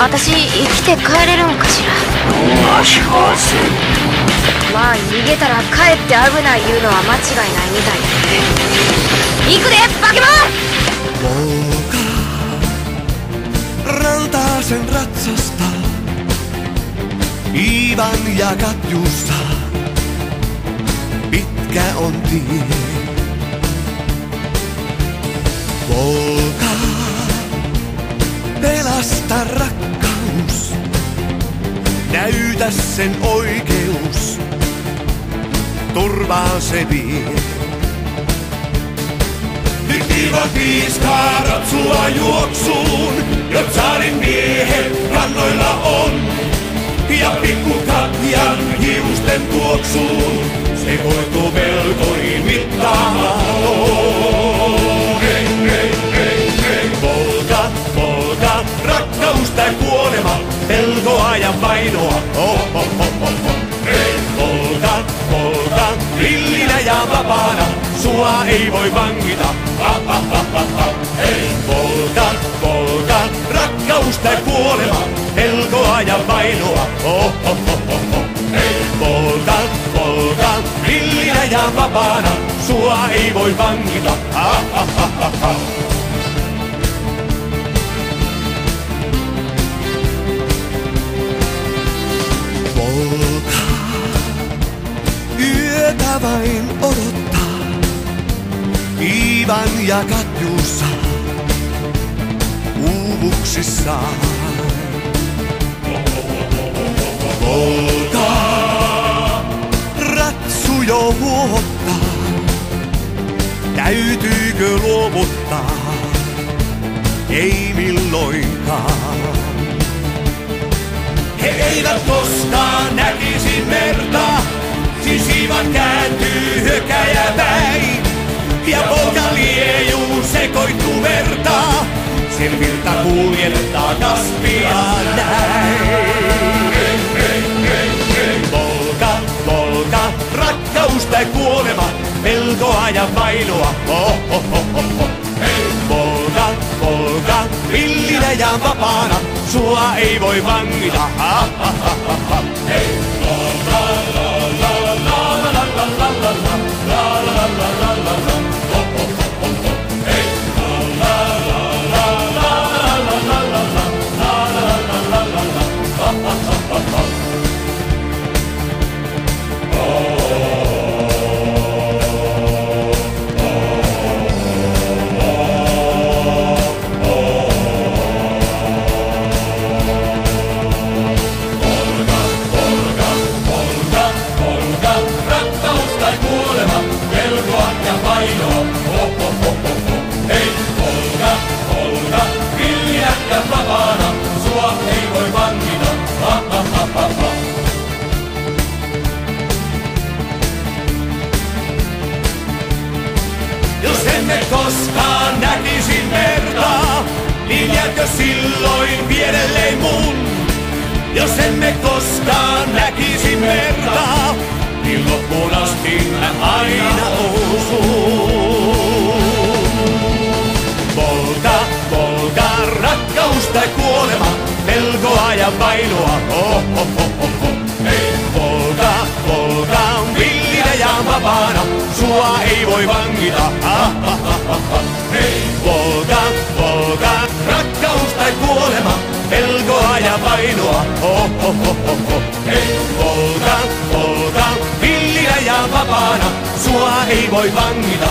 私生きて帰れるんかしら。わしはせん。まあ逃げたらかえって危ないいうのは間違いないみたいで。行くでバケモン。Rantasen ratsastaa Ivan ja Katjussa. Pitkä on tie. Volga, pelasta rakkaus. Näytä sen oikeus. Turvaan se vie. Nyt Ivan piiskaa ratsua juoksuun. Jo tsaarin miehet rannoilla on. Ja pikku Katjan hiusten tuoksuun. Se hoituu velkoihin mittaamaton. Volga, Volga, rakkaus tai kuolema, pelkoa ja vainoa. Volga, Volga, villinä ja vapaana, sua ei voi vangita. Volga, Volga, rakkaus tai kuolema, pelkoa ja vainoa. Volga, Volga, villinä ja vapaana, sua ei voi vangita. Volga, yötä vain odottaa. Ivan ja Katjussa uuvuksissaan. Volga, ratsu jo huohottaa. Täytyykö luovuttaa? Ei milloinkaan. He eivät koskaan näkisi merta. Siis Ivan kääntyy hyökkääjäpäin. Ja Volga liejuu sekoittuu verta. Sen virta kuljettaa Kaspia näin. Volga, Volga, rakkaus tai kuolema, pelkoa ja vainoa. Volga, Volga, villinä ja vapaana, sua ei voi vangita. Jos emme koskaan näkisi merta, niin jääkö silloin vierelleen mun? Jos emme koskaan näkisi merta, niin loppuun asti mä aina osun. Volga, Volga, rakkaus tai kuolema, pelkoa ja vainoa. Volga, Volga, villinä ja vapaana, sua ei voi vangita. Volga, Volga, rakkaus tai kuolema, pelkoa ja vainoa. Volga, Volga, villinä ja vapaana, sua ei voi vangita.